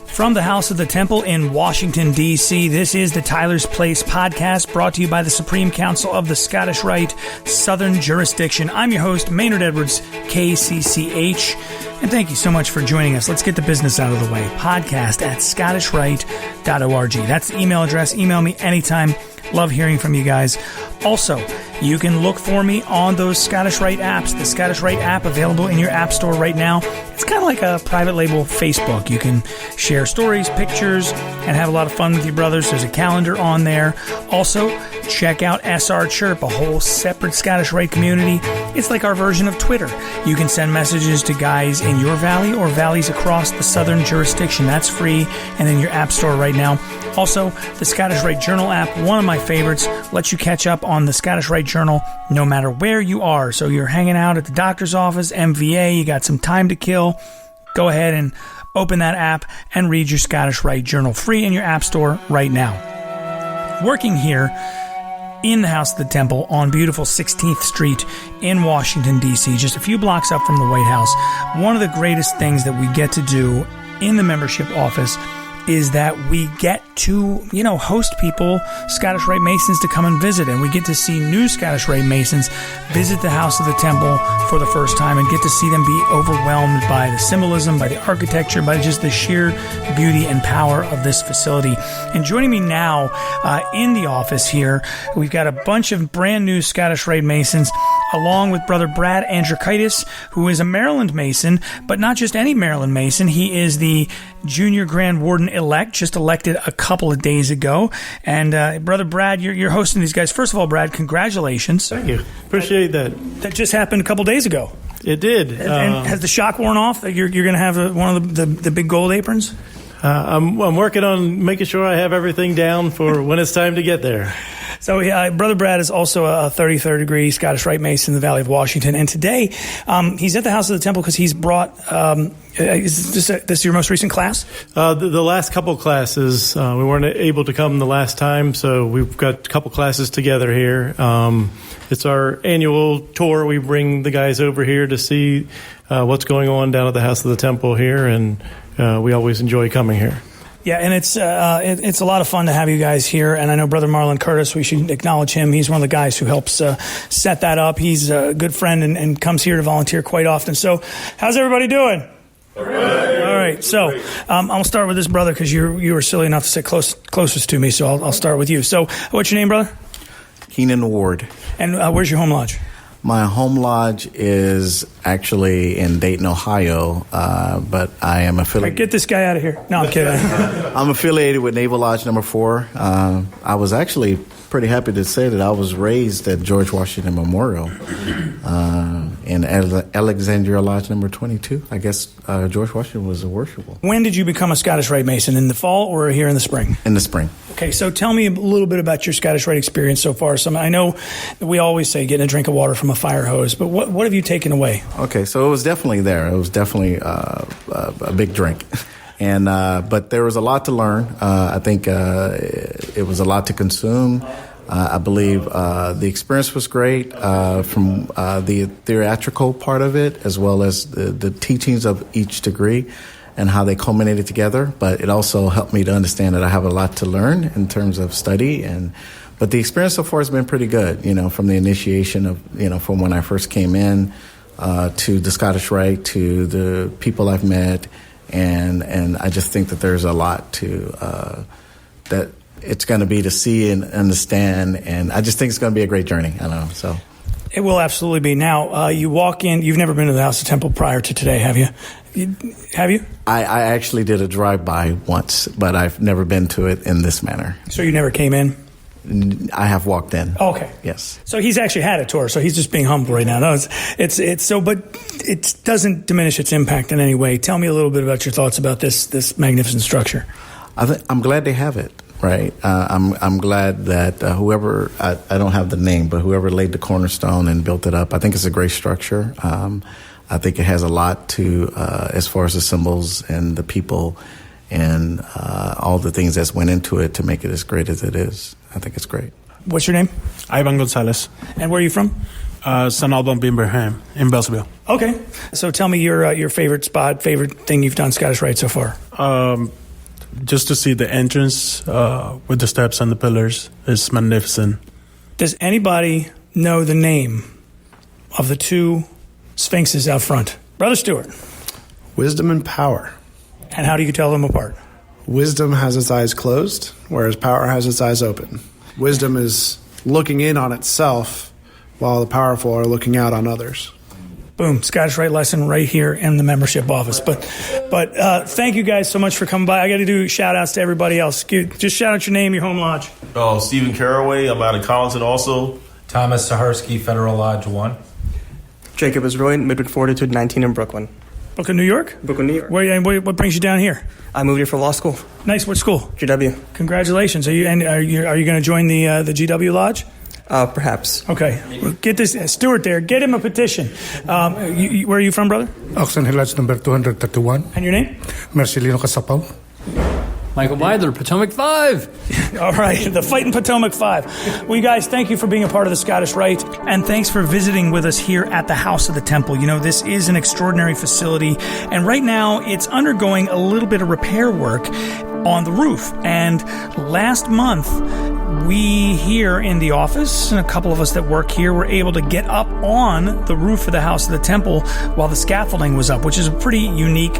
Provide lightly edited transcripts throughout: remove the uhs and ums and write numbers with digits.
From the House of the Temple in Washington, D.C., this is the Tyler's Place podcast brought to you by the Supreme Council of the Scottish Rite Southern Jurisdiction. I'm your host, Maynard Edwards, KCCH, and thank you so much for joining us. Let's get the business out of the way. Podcast at scottishrite.org. That's the email address. Email me anytime. Love hearing from you guys. Also, you can look for me on those Scottish Rite apps. The Scottish Rite app available in your app store right now. It's kind of like a private label Facebook. You can share stories, pictures, and have a lot of fun with your brothers. There's a calendar on there. Also, check out SR Chirp, a whole separate Scottish Rite community. It's like our version of Twitter. You can send messages to guys in your valley or valleys across the southern jurisdiction. That's free and in your app store right now. Also, the Scottish Rite Journal app, one of my favorites, lets you catch up on the Scottish Rite Journal no matter where you are. So you're hanging out at the doctor's office, MVA, you got some time to kill. Go ahead and open that app and read your Scottish Rite Journal free in your app store right now. Working here in the House of the Temple on beautiful 16th Street in Washington, D.C., just a few blocks up from the White House. One of the greatest things that we get to do in the membership office is that we get to, host people, Scottish Rite Masons, to come and visit. And we get to see new Scottish Rite Masons visit the House of the Temple for the first time and get to see them be overwhelmed by the symbolism, by the architecture, by just the sheer beauty and power of this facility. And joining me now in the office here, we've got a bunch of brand new Scottish Rite Masons, along with Brother Brad Andrikaitis, who is a Maryland Mason, but not just any Maryland Mason. He is the Junior Grand Warden-elect, just elected a couple of days ago. And Brother Brad, you're hosting these guys. First of all, Brad, congratulations. Thank you. Appreciate that. That just happened a couple days ago. It did. And has the shock worn off that you're going to have one of the big gold aprons? I'm working on making sure I have everything down for when it's time to get there. So Brother Brad is also a 33rd degree Scottish Rite Mason in the Valley of Washington. And today he's at the House of the Temple because he's brought, is this your most recent class? The last couple classes, we weren't able to come the last time, so we've got a couple classes together here. It's our annual tour. We bring the guys over here to see what's going on down at the House of the Temple here, and we always enjoy coming here. Yeah, and it's a lot of fun to have you guys here. And I know Brother Marlon Curtis, we should acknowledge him. He's one of the guys who helps set that up. He's a good friend and comes here to volunteer quite often. So how's everybody doing? Hooray. All right, so I'll start with this brother because you were silly enough to sit closest to me, so I'll start with you. So what's your name, brother? Keenan Ward. And where's your home lodge? My home lodge is actually in Dayton, Ohio, but I am affiliated. Get this guy out of here. No, I'm kidding. I'm affiliated with Naval Lodge Number 4. I was actually pretty happy to say that I was raised at George Washington Memorial in Alexandria Lodge Number 22. I guess George Washington was a worshipful. When did you become a Scottish Rite Mason? In the fall or here in the spring? In the spring. Okay, so tell me a little bit about your Scottish Rite experience so far. I know we always say getting a drink of water from a fire hose, but what have you taken away? Okay, so it was definitely there. It was definitely a big drink. And but there was a lot to learn. I think it was a lot to consume. I believe the experience was great from the theatrical part of it, as well as the teachings of each degree and how they culminated together. But it also helped me to understand that I have a lot to learn in terms of study. But the experience so far has been pretty good, from the initiation of, from when I first came in to the Scottish Rite, to the people I've met. And I just think that there's a lot to that it's going to be to see and understand. And I just think it's going to be a great journey. I don't know. So it will absolutely be. Now, you walk in. You've never been to the House of Temple prior to today, have you? Have you? I actually did a drive-by once, but I've never been to it in this manner. So you never came in? I have walked in. Oh, okay. Yes. So he's actually had a tour, so he's just being humble right now. No, it's so, but it doesn't diminish its impact in any way. Tell me a little bit about your thoughts about this magnificent structure. I'm glad they have it. Right. I'm glad that whoever, I don't have the name, but whoever laid the cornerstone and built it up, I think it's a great structure. I think it has a lot to, as far as the symbols and the people and all the things that went into it to make it as great as it is. I think it's great. What's your name? Ivan Gonzalez. And where are you from? St. Alban, Birmingham, in Bellsville. Okay. So tell me your favorite spot, favorite thing you've done Scottish Rite so far. just to see the entrance with the steps and the pillars is magnificent. Does anybody know the name of the two sphinxes out front? Brother Stuart. Wisdom and power. And how do you tell them apart? Wisdom has its eyes closed, whereas power has its eyes open. Wisdom is looking in on itself, while the powerful are looking out on others. Boom, Scottish Rite lesson right here in the membership office. But thank you guys so much for coming by. I got to do shout-outs to everybody else. Just shout out your name, your home lodge. Oh, Stephen Caraway. I'm out of Collinson also. Thomas Saharsky, Federal Lodge 1. Jacob Isroy, Midwood Fortitude 19 in Brooklyn. Brooklyn, New York? Brooklyn, New York. What brings you down here? I moved here for law school. Nice. What school? GW. Congratulations. Are you going to join the GW Lodge? Perhaps. Okay. Well, get this Stuart there. Get him a petition. Where are you from, brother? Oxon Hill Lodge number 231. And your name? Marcelino Casapaw. Michael Meidler, Potomac 5. All right, the Fighting Potomac 5. Well, you guys, thank you for being a part of the Scottish Rite, and thanks for visiting with us here at the House of the Temple. You know, this is an extraordinary facility, and right now it's undergoing a little bit of repair work on the roof. And last month, we here in the office, and a couple of us that work here, were able to get up on the roof of the House of the Temple while the scaffolding was up, which is a pretty unique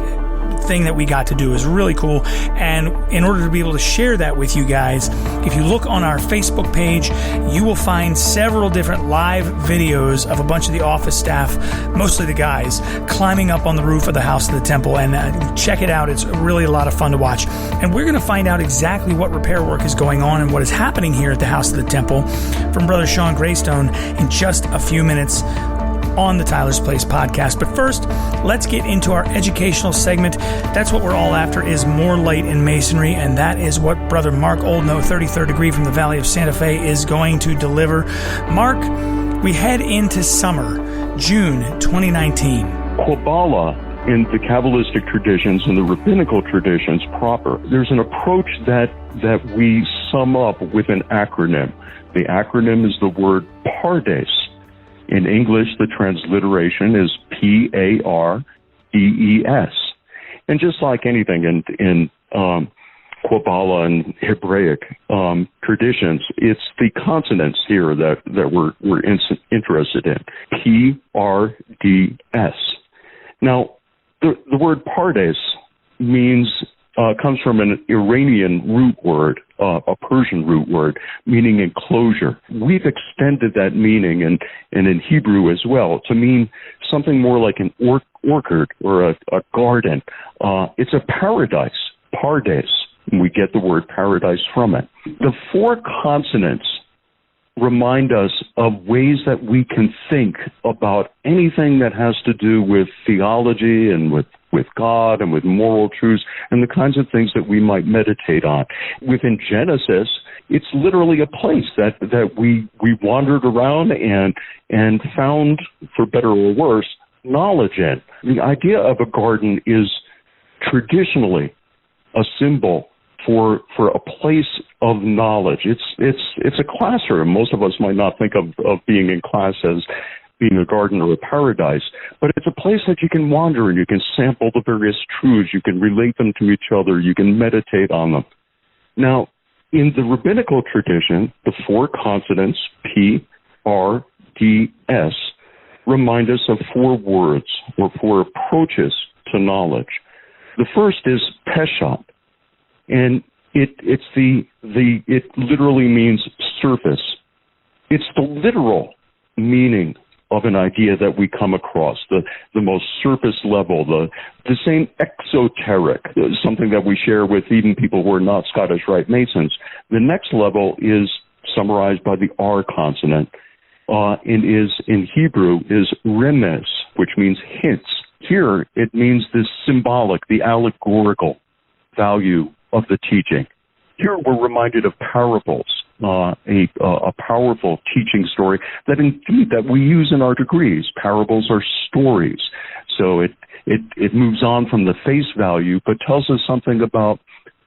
thing that we got to do. Is really cool. And in order to be able to share that with you guys, if you look on our Facebook page, you will find several different live videos of a bunch of the office staff, mostly the guys, climbing up on the roof of the House of the Temple. And check it out. It's really a lot of fun to watch. And we're going to find out exactly what repair work is going on and what is happening here at the House of the Temple from Brother Sean Graystone in just a few minutes on the Tyler's Place podcast. But first, let's get into our educational segment. That's what we're all after, is more light in Masonry, and that is what Brother Mark Oldknow, 33rd degree from the Valley of Santa Fe, is going to deliver. Mark, we head into summer, June 2019. Kabbalah in the Kabbalistic traditions and the rabbinical traditions proper, there's an approach that we sum up with an acronym. The acronym is the word PARDES. In English, the transliteration is PARDES. And just like anything in Kabbalah and Hebraic traditions, it's the consonants here that we're interested in. PRDS. Now, the word Pardes comes from an Iranian root word, a Persian root word, meaning enclosure. We've extended that meaning, and in Hebrew as well, to mean something more like an orchard or a garden. It's a paradise, Pardes, and we get the word paradise from it. The four consonants remind us of ways that we can think about anything that has to do with theology and with God and with moral truths and the kinds of things that we might meditate on. Within Genesis, it's literally a place that we wandered around and found, for better or worse, knowledge in. The idea of a garden is traditionally a symbol for a place of knowledge. It's a classroom. Most of us might not think of being in class as being a garden or a paradise, but it's a place that you can wander and you can sample the various truths, you can relate them to each other, you can meditate on them. Now, in the rabbinical tradition, the four consonants, P, R, D, S, remind us of four words or four approaches to knowledge. The first is peshat, and it literally means surface. It's the literal meaning of an idea that we come across, the most surface level, the same exoteric, something that we share with even people who are not Scottish Rite Masons. The next level is summarized by the R consonant, and is in Hebrew is remes, which means hints. Here it means the symbolic, the allegorical value of the teaching. Here we're reminded of parables, a powerful teaching story that indeed that we use in our degrees. Parables are stories. So it moves on from the face value, but tells us something about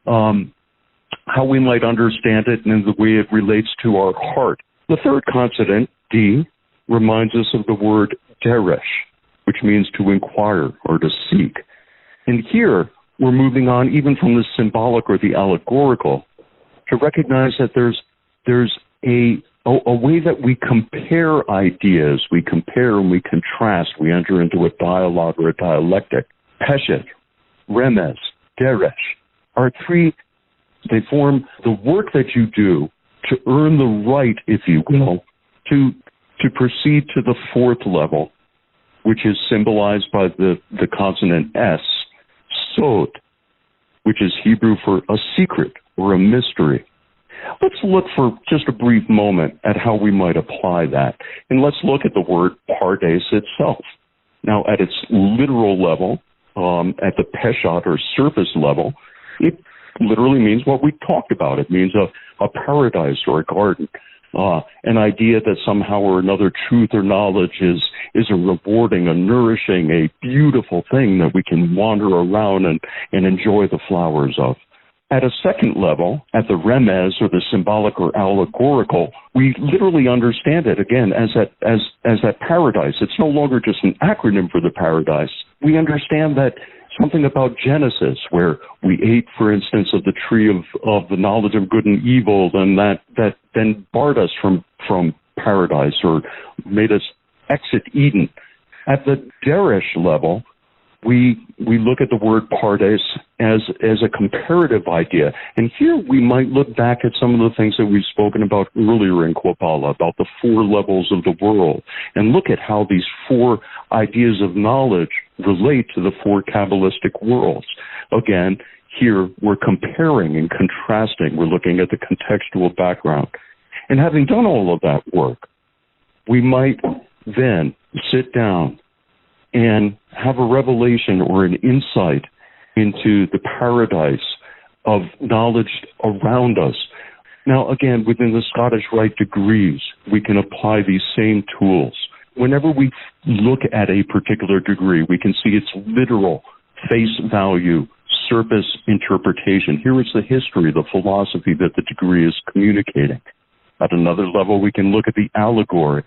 how we might understand it and the way it relates to our heart. The third consonant, D, reminds us of the word deresh, which means to inquire or to seek. And here we're moving on even from the symbolic or the allegorical to recognize that there's a way that we compare ideas, we compare and we contrast, we enter into a dialogue or a dialectic. Peshet, Remez, Deresh are three, they form the work that you do to earn the right, if you will, to proceed to the fourth level, which is symbolized by the consonant S, Sod, which is Hebrew for a secret or a mystery. Let's look for just a brief moment at how we might apply that. And let's look at the word pardes itself. Now, at its literal level, at the peshat or surface level, it literally means what we talked about. It means a paradise or a garden. An idea that somehow or another truth or knowledge is a rewarding, a nourishing, a beautiful thing that we can wander around and enjoy the flowers of. At a second level, at the remez or the symbolic or allegorical, we literally understand it again as that paradise. It's no longer just an acronym for the paradise. We understand that something about Genesis, where we ate, for instance, of the tree of the knowledge of good and evil, and that then barred us from paradise or made us exit Eden. At the Deresh level, we look at the word pardes as a comparative idea. And here we might look back at some of the things that we've spoken about earlier in Kabbalah, about the four levels of the world, and look at how these four ideas of knowledge relate to the four Kabbalistic worlds. Again, here we're comparing and contrasting. We're looking at the contextual background. And having done all of that work, we might then sit down and have a revelation or an insight into the paradise of knowledge around us. Now, again, within the Scottish Rite degrees, we can apply these same tools. Whenever we look at a particular degree, we can see its literal face value, surface interpretation. Here is the history, the philosophy that the degree is communicating. At another level, we can look at the allegory,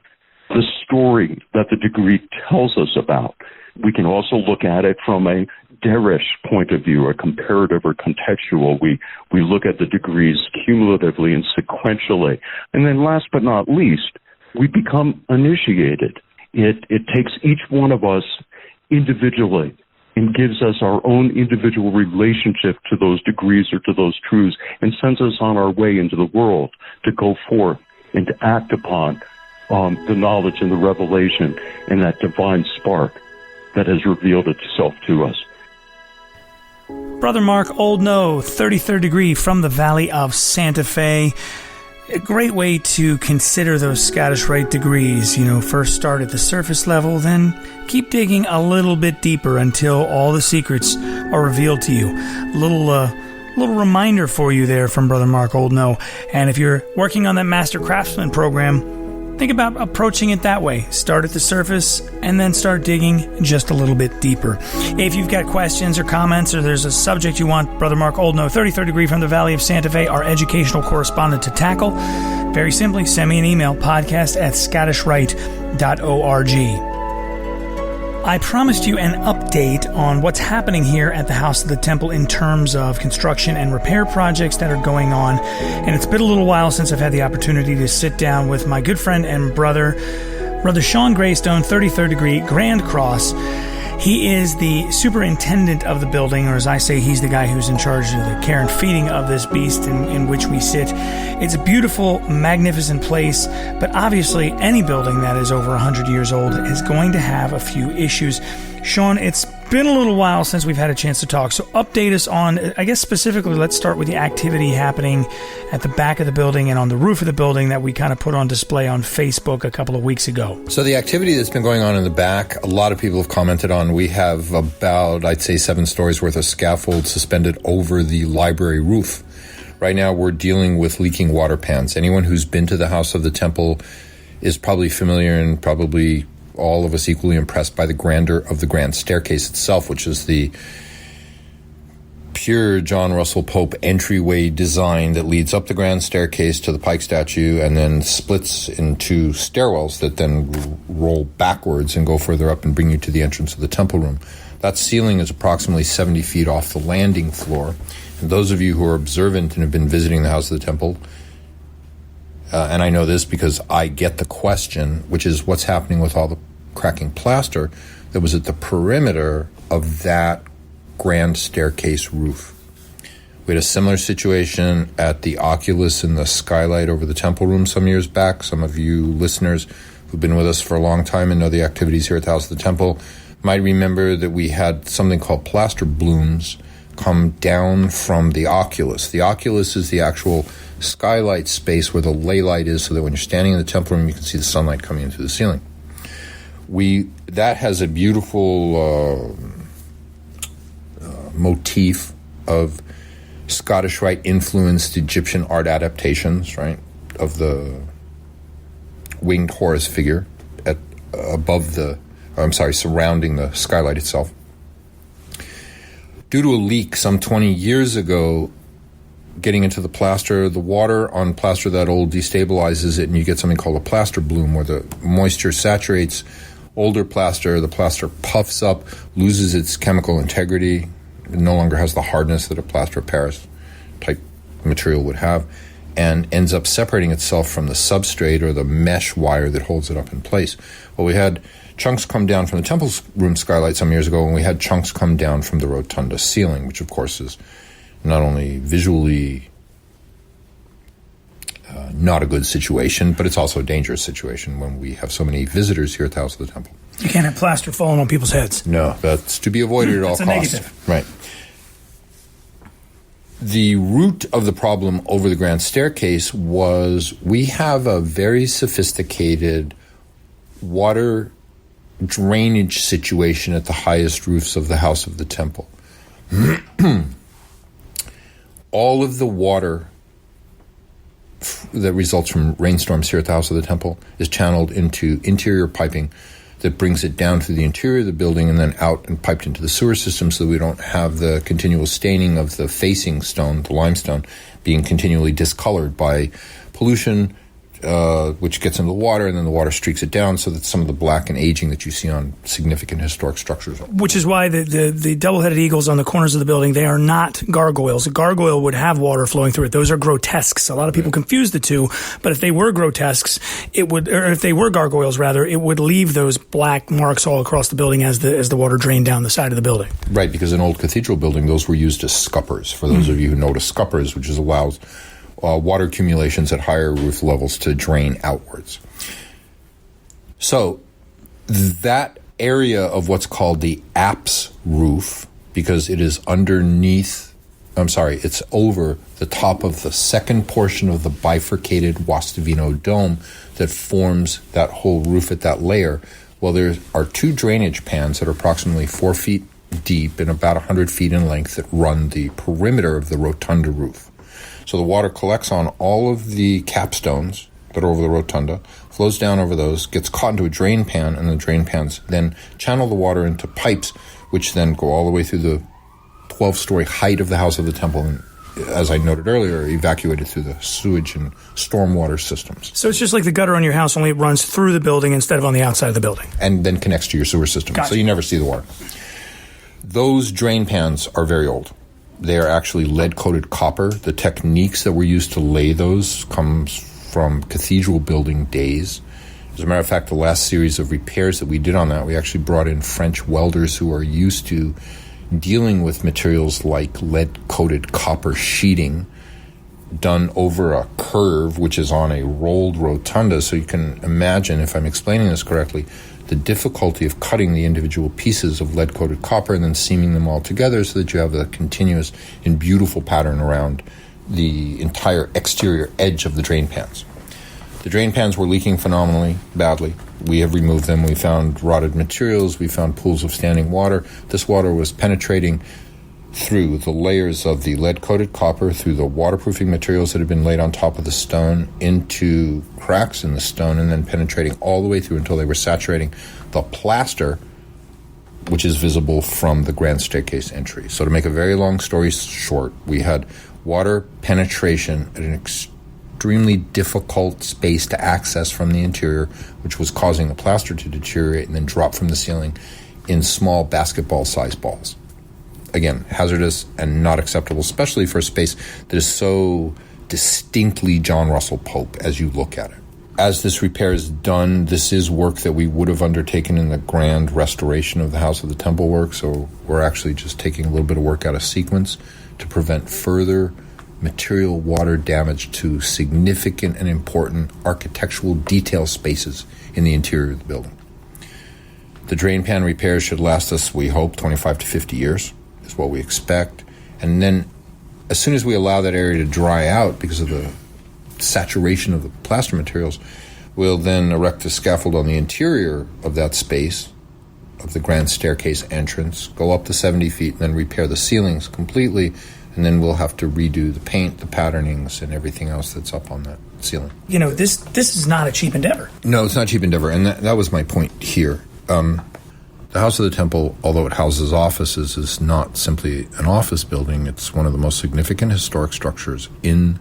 the story that the degree tells us about. We can also look at it from a Deresh point of view, a comparative or contextual. We look at the degrees cumulatively and sequentially. And then last but not least, we become initiated. It takes each one of us individually and gives us our own individual relationship to those degrees or to those truths and sends us on our way into the world to go forth and to act upon the knowledge and the revelation and that divine spark that has revealed itself to us. Brother Mark Oldknow, 33rd degree from the Valley of Santa Fe. A great way to consider those Scottish Rite degrees. First start at the surface level, then keep digging a little bit deeper until all the secrets are revealed to you. Little reminder for you there from Brother Mark Oldknow. And if you're working on that Master Craftsman program, think about approaching it that way. Start at the surface and then start digging just a little bit deeper. If you've got questions or comments or there's a subject you want Brother Mark Oldknow, 33rd degree from the Valley of Santa Fe, our educational correspondent, to tackle, very simply send me an email, podcast@scottishrite.org. I promised you an update on what's happening here at the House of the Temple in terms of construction and repair projects that are going on. And it's been a little while since I've had the opportunity to sit down with my good friend and Brother Sean Graystone, 33rd degree, Grand Cross. He is the superintendent of the building, or as I say, he's the guy who's in charge of the care and feeding of this beast in which we sit. It's a beautiful, magnificent place, but obviously any building that is over 100 years old is going to have a few issues. Sean, it's been a little while since we've had a chance to talk, so update us on, I guess specifically, let's start with the activity happening at the back of the building and on the roof of the building that we kind of put on display on Facebook a couple of weeks ago. So the activity that's been going on in the back, a lot of people have commented on. We have about, I'd say, 7 stories worth of scaffold suspended over the library roof. Right now we're dealing with leaking water pans. Anyone who's been to the House of the Temple is probably familiar and probably all of us equally impressed by the grandeur of the grand staircase itself, which is the pure John Russell Pope entryway design that leads up the grand staircase to the Pike statue and then splits into stairwells that then roll backwards and go further up and bring you to the entrance of the temple room. That ceiling is approximately 70 feet off the landing floor. And those of you who are observant and have been visiting the House of the Temple, and I know this because I get the question, which is what's happening with all the cracking plaster that was at the perimeter of that grand staircase roof. We had a similar situation at the Oculus in the skylight over the temple room some years back. Some of you listeners who've been with us for a long time and know the activities here at the House of the Temple might remember that we had something called plaster blooms come down from the Oculus. The Oculus is the actual skylight space where the ley light is, so that when you're standing in the temple room, you can see the sunlight coming in through the ceiling. That has a beautiful motif of Scottish Rite influenced Egyptian art adaptations, right, of the winged Horus figure surrounding the skylight itself. Due to a leak some 20 years ago, getting into the plaster, the water on plaster that old destabilizes it, and you get something called a plaster bloom, where the moisture saturates older plaster, the plaster puffs up, loses its chemical integrity, it no longer has the hardness that a plaster of Paris type material would have, and ends up separating itself from the substrate or the mesh wire that holds it up in place. Well, we had chunks come down from the temple room skylight some years ago, and we had chunks come down from the rotunda ceiling, which of course is not only visually not a good situation, but it's also a dangerous situation when we have so many visitors here at the House of the Temple. You can't have plaster falling on people's heads. No, that's to be avoided at all costs. Negative. Right. The root of the problem over the grand staircase was we have a very sophisticated water drainage situation at the highest roofs of the House of the Temple. All of the water that results from rainstorms here at the House of the Temple is channeled into interior piping that brings it down through the interior of the building and then out and piped into the sewer system, so that we don't have the continual staining of the facing stone, the limestone, being continually discolored by pollution, which gets into the water, and then the water streaks it down, so that some of the black and aging that you see on significant historic structures. Which is why the double-headed eagles on the corners of the building, they are not gargoyles. A gargoyle would have water flowing through it. Those are grotesques. A lot of people confuse the two, but if they were grotesques, if they were gargoyles, rather, it would leave those black marks all across the building as the water drained down the side of the building. Right, because in old cathedral building, those were used as scuppers. For those of you who know what a scupper is, which is allows water accumulations at higher roof levels to drain outwards. So that area of what's called the apse roof, because it is it's over the top of the second portion of the bifurcated Wastavino dome that forms that whole roof at that layer. Well, there are two drainage pans that are approximately 4 feet deep and about 100 feet in length that run the perimeter of the rotunda roof. So the water collects on all of the capstones that are over the rotunda, flows down over those, gets caught into a drain pan, and the drain pans then channel the water into pipes, which then go all the way through the 12-story height of the House of the Temple, and, as I noted earlier, evacuated through the sewage and stormwater systems. So it's just like the gutter on your house, only it runs through the building instead of on the outside of the building. And then connects to your sewer system, Gotcha. So you never see the water. Those drain pans are very old. They are actually lead-coated copper. The techniques that were used to lay those comes from cathedral building days. As a matter of fact, the last series of repairs that we did on that, we actually brought in French welders who are used to dealing with materials like lead-coated copper sheeting done over a curve, which is on a rolled rotunda. So you can imagine, if I'm explaining this correctly, the difficulty of cutting the individual pieces of lead-coated copper and then seaming them all together so that you have a continuous and beautiful pattern around the entire exterior edge of the drain pans. The drain pans were leaking phenomenally badly. We have removed them. We found rotted materials. We found pools of standing water. This water was penetrating through the layers of the lead-coated copper, through the waterproofing materials that had been laid on top of the stone, into cracks in the stone, and then penetrating all the way through until they were saturating the plaster, which is visible from the grand staircase entry. So to make a very long story short, we had water penetration at an extremely difficult space to access from the interior, which was causing the plaster to deteriorate and then drop from the ceiling in small basketball-sized balls. Again, hazardous and not acceptable, especially for a space that is so distinctly John Russell Pope as you look at it. As this repair is done, this is work that we would have undertaken in the grand restoration of the House of the Temple work, so we're actually just taking a little bit of work out of sequence to prevent further material water damage to significant and important architectural detail spaces in the interior of the building. The drain pan repairs should last us, we hope, 25 to 50 years, is what we expect. And then as soon as we allow that area to dry out because of the saturation of the plaster materials, we'll then erect a scaffold on the interior of that space, of the grand staircase entrance, go up to 70 feet, and then repair the ceilings completely, and then we'll have to redo the paint, the patternings, and everything else that's up on that ceiling. You know, this is not a cheap endeavor. No, it's not a cheap endeavor, and that was my point here. The House of the Temple, although it houses offices, is not simply an office building. It's one of the most significant historic structures in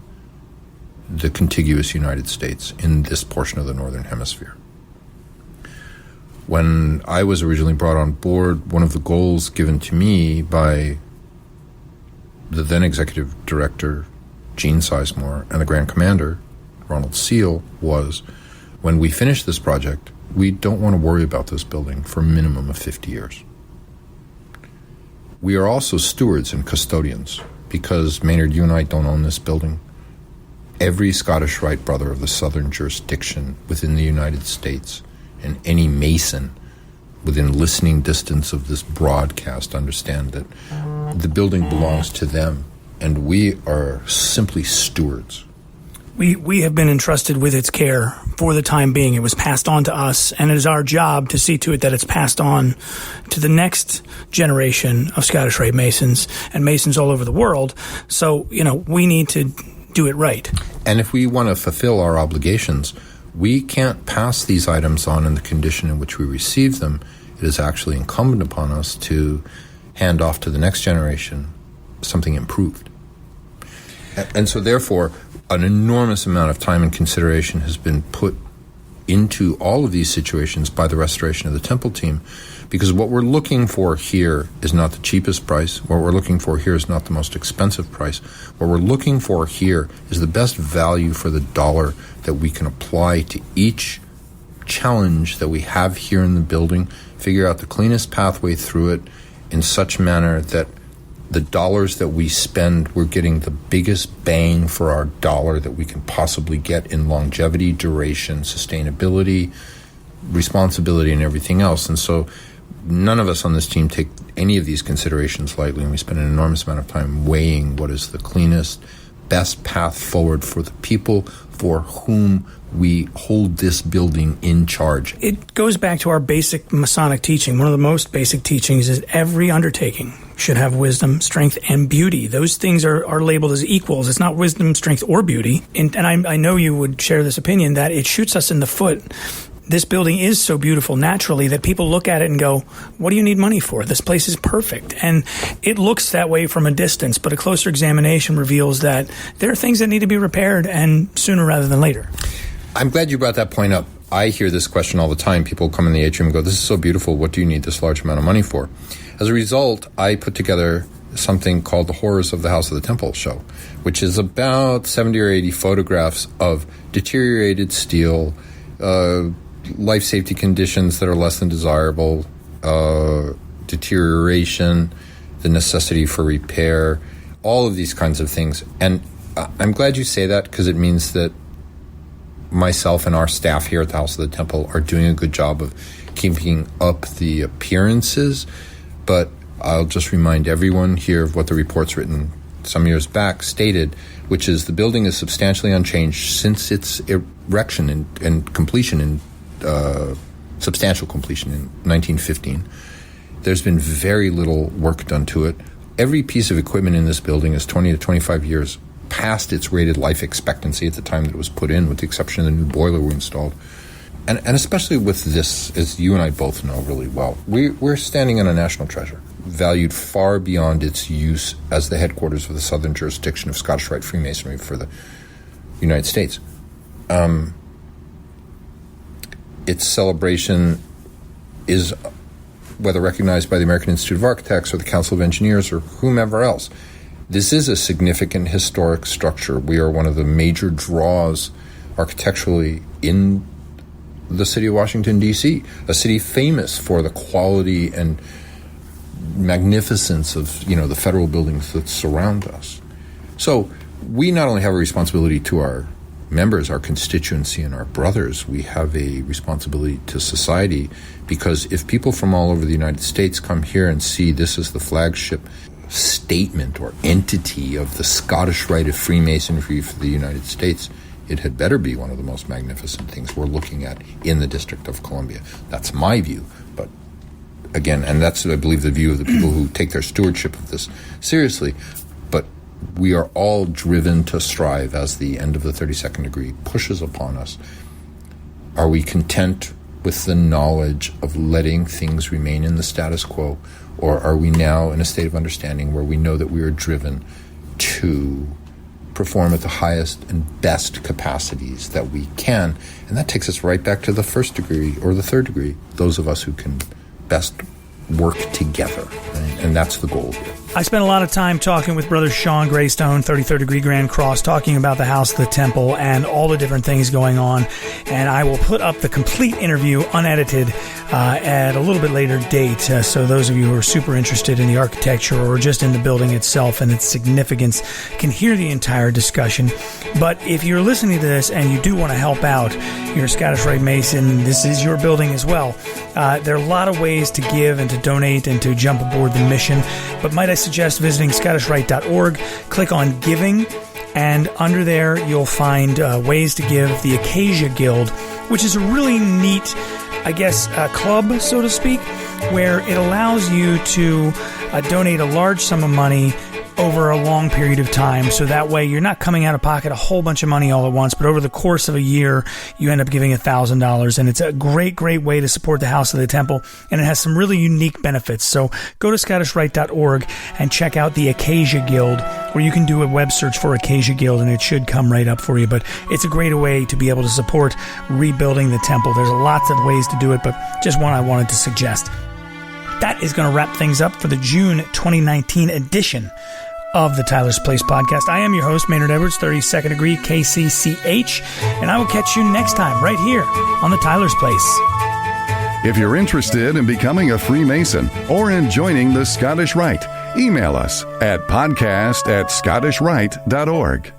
the contiguous United States, in this portion of the Northern Hemisphere. When I was originally brought on board, one of the goals given to me by the then Executive Director, Gene Sizemore, and the Grand Commander, Ronald Seal, was, when we finish this project, we don't want to worry about this building for a minimum of 50 years. We are also stewards and custodians, because, Maynard, you and I don't own this building. Every Scottish Rite brother of the southern jurisdiction within the United States, and any Mason within listening distance of this broadcast, understand that the building belongs to them, and we are simply stewards. We have been entrusted with its care for the time being. It was passed on to us, and it is our job to see to it that it's passed on to the next generation of Scottish Rite Masons and Masons all over the world. So, you know, we need to do it right. And if we want to fulfill our obligations, we can't pass these items on in the condition in which we receive them. It is actually incumbent upon us to hand off to the next generation something improved. And so therefore, an enormous amount of time and consideration has been put into all of these situations by the restoration of the temple team, because what we're looking for here is not the cheapest price. What we're looking for here is not the most expensive price. What we're looking for here is the best value for the dollar that we can apply to each challenge that we have here in the building, figure out the cleanest pathway through it in such manner that the dollars that we spend, we're getting the biggest bang for our dollar that we can possibly get in longevity, duration, sustainability, responsibility, and everything else. And so none of us on this team take any of these considerations lightly, and we spend an enormous amount of time weighing what is the cleanest, best path forward for the people for whom we hold this building in charge. It goes back to our basic Masonic teaching. One of the most basic teachings is every undertaking should have wisdom, strength, and beauty. Those things are labeled as equals. It's not wisdom, strength, or beauty. And I know you would share this opinion that it shoots us in the foot. This building is so beautiful naturally that people look at it and go, what do you need money for? This place is perfect. And it looks that way from a distance, but a closer examination reveals that there are things that need to be repaired, and sooner rather than later. I'm glad you brought that point up. I hear this question all the time. People come in the atrium and go, this is so beautiful. What do you need this large amount of money for? As a result, I put together something called the Horrors of the House of the Temple show, which is about 70 or 80 photographs of deteriorated steel, life safety conditions that are less than desirable, deterioration, the necessity for repair, all of these kinds of things. And I'm glad you say that, because it means that myself and our staff here at the House of the Temple are doing a good job of keeping up the appearances. But I'll just remind everyone here of what the reports written some years back stated, which is the building is substantially unchanged since its erection and completion in substantial completion in 1915. There's been very little work done to it. Every piece of equipment in this building is 20 to 25 years past its rated life expectancy at the time that it was put in, with the exception of the new boiler we installed. And especially with this, as you and I both know really well, we're standing on a national treasure, valued far beyond its use as the headquarters of the southern jurisdiction of Scottish Rite Freemasonry for the United States. Its celebration is whether recognized by the American Institute of Architects or the Council of Engineers or whomever else. This is a significant historic structure. We are one of the major draws architecturally in the city of Washington, D.C., a city famous for the quality and magnificence of, the federal buildings that surround us. So we not only have a responsibility to our members, our constituency, and our brothers, we have a responsibility to society, because if people from all over the United States come here and see this as the flagship statement or entity of the Scottish Rite of Freemasonry for the United States, it had better be one of the most magnificent things we're looking at in the District of Columbia. That's my view. But again, and that's, I believe, the view of the people who take their stewardship of this seriously. But we are all driven to strive as the end of the 32nd degree pushes upon us. Are we content with the knowledge of letting things remain in the status quo? Or are we now in a state of understanding where we know that we are driven to perform at the highest and best capacities that we can? And that takes us right back to the first degree or the third degree, those of us who can best work together. Right? And that's the goal here. I spent a lot of time talking with Brother Sean Graystone, 33rd Degree Grand Cross, talking about the house of the temple and all the different things going on. And I will put up the complete interview unedited at a little bit later date. So those of you who are super interested in the architecture or just in the building itself and its significance can hear the entire discussion. But if you're listening to this and you do want to help out, you're a Scottish Rite Mason, this is your building as well. There are a lot of ways to give and to donate and to jump aboard the mission. But might I suggest visiting ScottishRite.org, click on Giving, and under there you'll find ways to give the Acacia Guild, which is a really neat, club, so to speak, where it allows you to donate a large sum of money over a long period of time. So that way you're not coming out of pocket a whole bunch of money all at once, but over the course of a year, you end up giving $1,000. And it's a great, great way to support the House of the Temple. And it has some really unique benefits. So go to ScottishRite.org and check out the Acacia Guild, where you can do a web search for Acacia Guild and it should come right up for you. But it's a great way to be able to support rebuilding the temple. There's lots of ways to do it, but just one I wanted to suggest. That is going to wrap things up for the June 2019 edition of the Tyler's Place podcast. I am your host, Maynard Edwards, 32nd Degree KCCH, and I will catch you next time right here on the Tyler's Place. If you're interested in becoming a Freemason or in joining the Scottish Rite, email us at podcast@scottishrite.org.